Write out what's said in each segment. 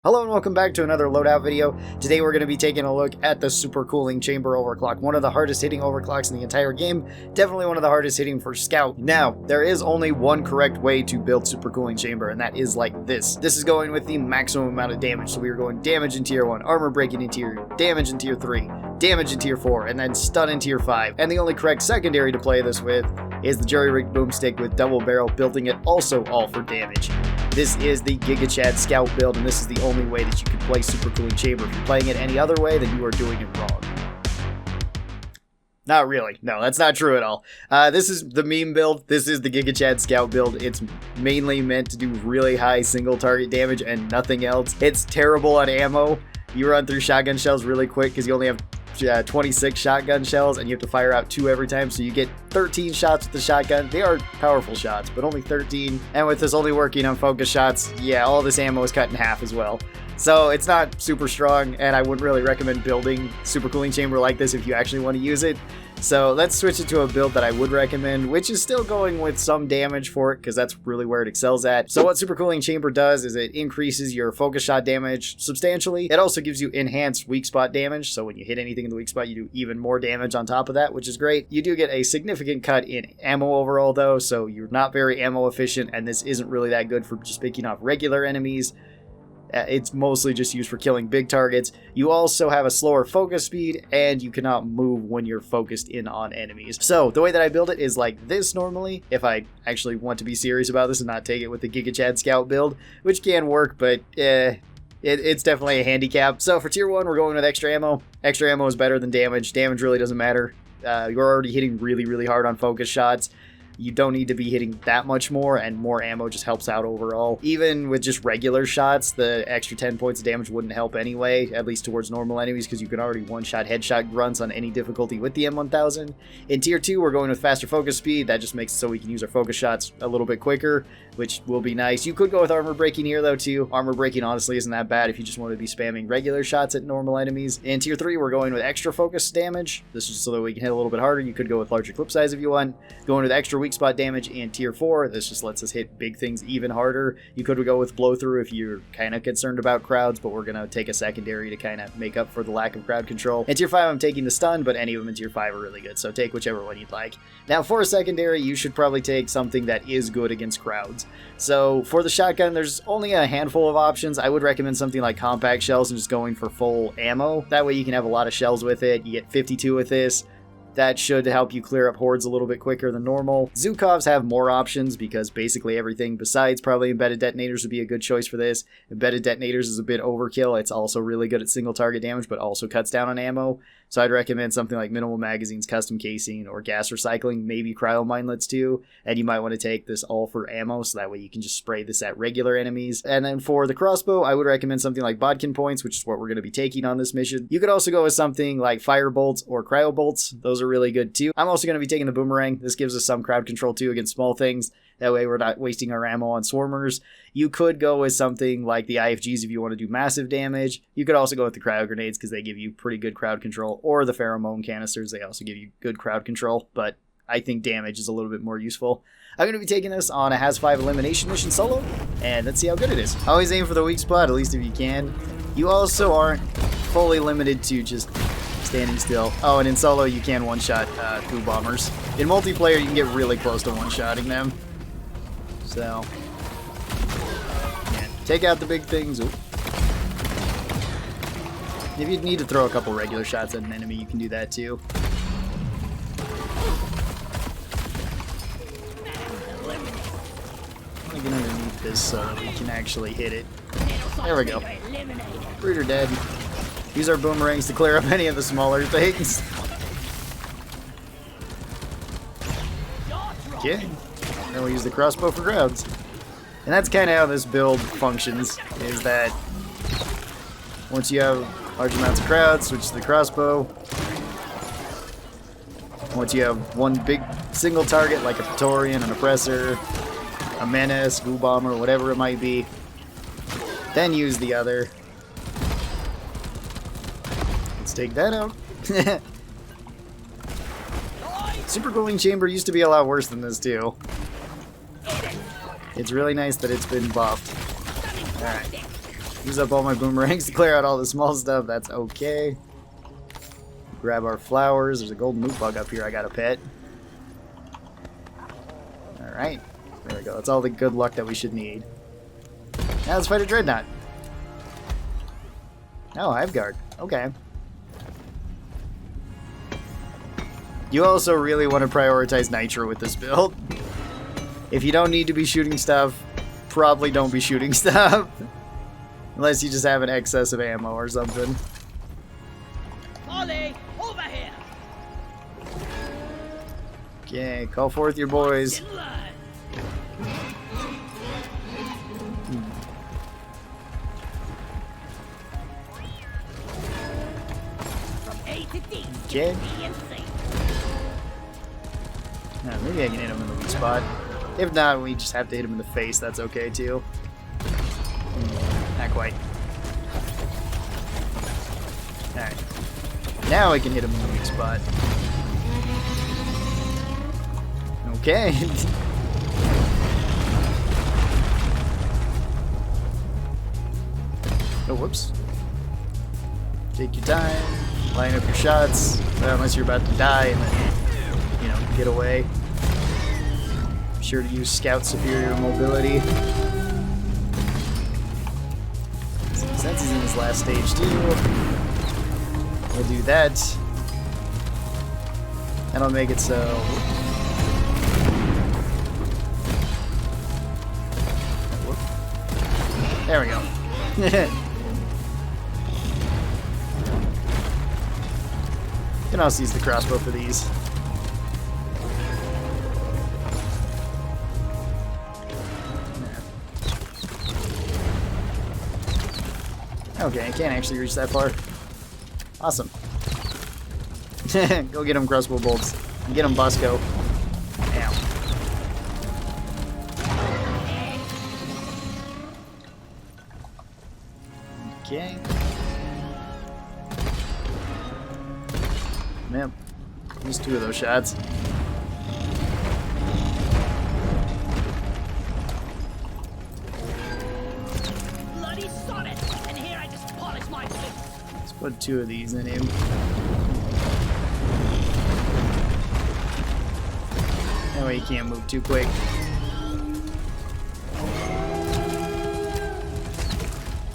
Hello and welcome back to another loadout video. Today we're going to be taking a look at the SuperCooling chamber overclock, one of the hardest hitting overclocks in the entire game, definitely one of the hardest hitting for scout. Now, there is only one correct way to build SuperCooling chamber, and that is like this. This is going with the maximum amount of damage, so we are going damage in tier 1, armor breaking in tier 2, damage in tier 3, damage in tier 4, and then stun in tier 5. And the only correct secondary to play this with is the jury-rigged boomstick with double barrel, building it also all for damage. This is the Giga Chad Scout build, and this is the only way that you can play SuperCooling Chamber. If you're playing it any other way, then you are doing it wrong. Not really. No, that's not true at all. This is the meme build. This is the Giga Chad Scout build. It's mainly meant to do really high single target damage and nothing else. It's terrible on ammo. You run through shotgun shells really quick because you only have 26 shotgun shells and you have to fire out 2 every time, so you get 13 shots with the shotgun. They are powerful shots, but only 13. And with this only working on focus shots, yeah, all this ammo is cut in half as well. So it's not super strong, and I wouldn't really recommend building SuperCooling chamber like this if you actually want to use it. So let's switch it to a build that I would recommend, which is still going with some damage for it, because that's really where it excels at. So what SuperCooling chamber does is it increases your focus shot damage substantially. It also gives you enhanced weak spot damage, so when you hit anything in the weak spot, you do even more damage on top of that, which is great. You do get a significant cut in ammo overall though, so you're not very ammo efficient, and this isn't really that good for just picking off regular enemies. It's mostly just used for killing big targets. You also have a slower focus speed, and you cannot move when you're focused in on enemies. So the way that I build it is like this normally, if I actually want to be serious about this and not take it with the Giga Chad Scout build, which can work, but it's definitely a handicap. So for tier 1, we're going with extra ammo. Extra ammo is better than damage. Damage really doesn't matter. You're already hitting really hard on focus shots. You don't need to be hitting that much more, and more ammo just helps out overall. Even with just regular shots, the extra 10 points of damage wouldn't help anyway, at least towards normal enemies, because you can already one-shot headshot grunts on any difficulty with the M1000. In tier 2, we're going with faster focus speed. That just makes it so we can use our focus shots a little bit quicker, which will be nice. You could go with armor breaking here though too. Armor breaking honestly isn't that bad if you just want to be spamming regular shots at normal enemies. In tier 3, we're going with extra focus damage. This is so that we can hit a little bit harder. You could go with larger clip size if you want. Going with extra weak spot damage in tier 4. This just lets us hit big things even harder. You could go with blow through if you're kind of concerned about crowds, but we're going to take a secondary to kind of make up for the lack of crowd control. In tier 5, I'm taking the stun, but any of them in tier 5 are really good, so take whichever one you'd like. Now for a secondary, you should probably take something that is good against crowds. So for the shotgun, there's only a handful of options. I would recommend something like compact shells and just going for full ammo. That way you can have a lot of shells with it. You get 52 with this. That should help you clear up hordes a little bit quicker than normal. Zukovs have more options because basically everything besides probably embedded detonators would be a good choice for this. Embedded detonators is a bit overkill. It's also really good at single target damage, but also cuts down on ammo. So I'd recommend something like minimal magazines, custom casing, or gas recycling, maybe cryo minelets too. And you might want to take this all for ammo, so that way you can just spray this at regular enemies. And then for the crossbow, I would recommend something like bodkin points, which is what we're going to be taking on this mission. You could also go with something like fire bolts or cryo bolts. Those are really good too. I'm also going to be taking the boomerang. This gives us some crowd control too against small things. That way we're not wasting our ammo on swarmers. You could go with something like the IFGs if you want to do massive damage. You could also go with the cryo grenades because they give you pretty good crowd control, or the pheromone canisters. They also give you good crowd control, but I think damage is a little bit more useful. I'm going to be taking this on a Has-5 elimination mission solo, and let's see how good it is. Always aim for the weak spot, at least if you can. You also aren't fully limited to just standing still. Oh, and in solo you can one-shot goo bombers. In multiplayer you can get really close to one-shotting them. So, yeah, take out the big things. Ooh. If you need to throw a couple regular shots at an enemy, you can do that too. I'm gonna get underneath this so that we can actually hit it. There we go. Rooter dead. Use our boomerangs to clear up any of the smaller things. Okay. Then we'll use the crossbow for crowds. And that's kind of how this build functions, is that once you have large amounts of crowds, switch to the crossbow. Once you have one big single target, like a Praetorian, an Oppressor, a Menace, Goo Bomber, whatever it might be, then use the other. Let's take that out. SuperCooling chamber used to be a lot worse than this too. It's really nice that it's been buffed. Alright. Use up all my boomerangs to clear out all the small stuff. That's okay. Grab our flowers. There's a golden loot bug up here I gotta pet. Alright. There we go. That's all the good luck that we should need. Now let's fight a dreadnought. Oh, Hive Guard. Okay. You also really want to prioritize nitro with this build. If you don't need to be shooting stuff, probably don't be shooting stuff. Unless you just have an excess of ammo or something. Ollie, over here. Okay, call forth your boys. Okay. Maybe I can hit him in the weak spot. If not, we just have to hit him in the face. That's okay too. Not quite. Alright. Now I can hit him in the weak spot. Okay. Oh, whoops. Take your time. Line up your shots. Unless you're about to die and then, you know, get away. Be sure to use Scout Superior Mobility. Since he's in his last stage too, we'll do that. That'll make it so... There we go. You can also use the crossbow for these. Okay, I can't actually reach that far. Awesome. Go get him, crossbow bolts. Get him, Bosco. Ow. Okay. Man, use 2 of those shots. Bloody sonnet! And here I just polish my boots. Let's put 2 of these in him. That way he can't move too quick.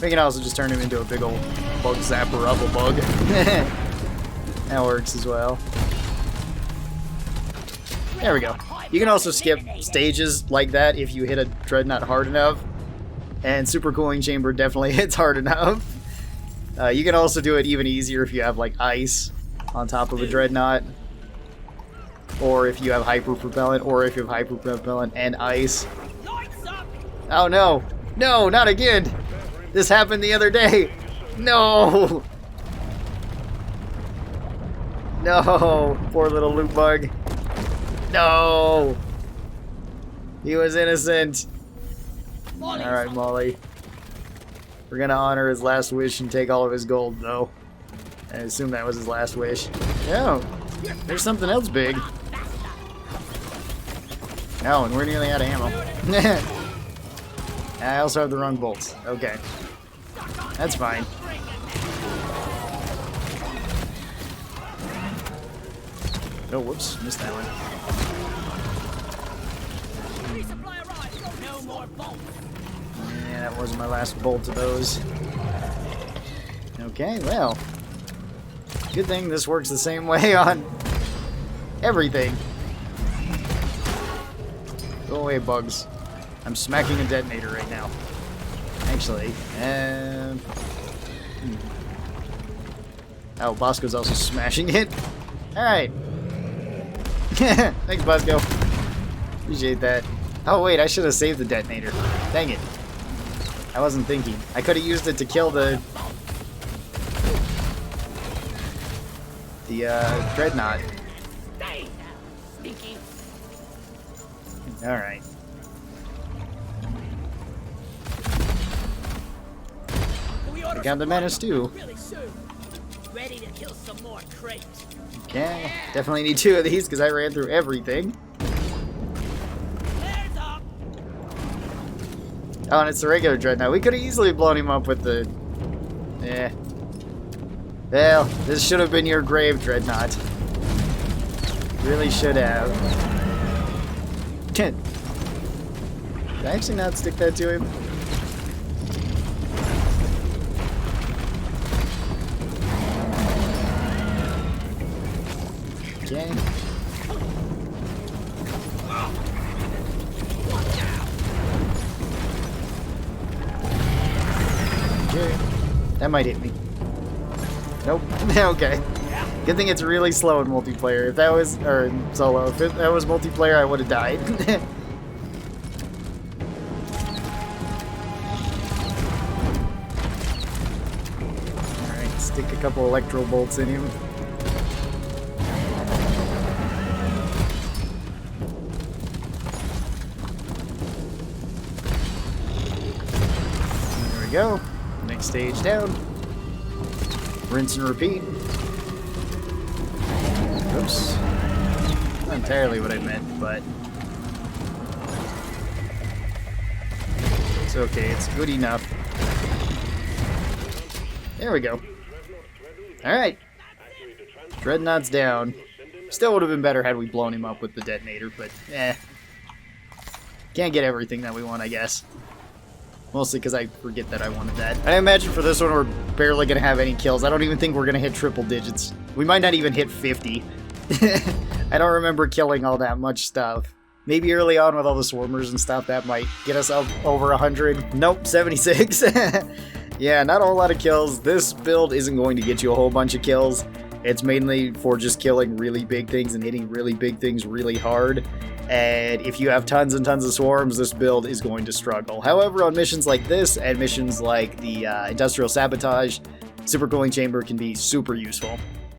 We can also just turn him into a big old bug zapper rubble bug. That works as well. There we go. You can also skip stages like that if you hit a dreadnought hard enough. And SuperCooling chamber definitely hits hard enough. You can also do it even easier if you have like ice on top of a dreadnought. Or if you have hyper propellant, or if you have hyper propellant and ice. Oh no! No, not again! This happened the other day! No! No! Poor little loot bug. No! He was innocent. Alright, Molly. We're gonna honor his last wish and take all of his gold, though. I assume that was his last wish. Oh, there's something else big. Oh, and we're nearly out of ammo. I also have the wrong bolts. Okay. That's fine. Oh, whoops. Missed that one. Yeah, that wasn't my last bolt of those. Okay, well. Good thing this works the same way on everything. Go away, bugs. I'm smacking a detonator right now. Actually, oh, Bosco's also smashing it. Alright. Thanks, Bosco. Appreciate that. Oh, wait, I should have saved the detonator. Dang it. I wasn't thinking. I could have used it to kill the dreadnought. Alright. I got the menace too. Ready to kill some more crates. Okay, definitely need 2 of these because I ran through everything. Oh, and it's the regular Dreadnought. We could have easily blown him up with the... Eh. Well, this should have been your grave, Dreadnought. Really should have. Did I actually not stick that to him? Okay. Okay. That might hit me. Nope. Okay. Good thing it's really slow in multiplayer. If that was, or solo, if that was multiplayer, I would have died. Alright, stick a couple electro bolts in him. There we go. Next stage down. Rinse and repeat. Oops. Not entirely what I meant, but it's okay. It's good enough. There we go. Alright. Dreadnought's down. Still would have been better had we blown him up with the detonator, but eh. Can't get everything that we want, I guess. Mostly because I forget that I wanted that. I imagine for this one we're barely going to have any kills. I don't even think we're going to hit triple digits. We might not even hit 50. I don't remember killing all that much stuff. Maybe early on with all the swarmers and stuff, that might get us up over 100. Nope, 76. Yeah, not a whole lot of kills. This build isn't going to get you a whole bunch of kills. It's mainly for just killing really big things and hitting really big things really hard. And if you have tons and tons of swarms, this build is going to struggle. However, on missions like this and missions like the Industrial Sabotage, SuperCooling Chamber can be super useful.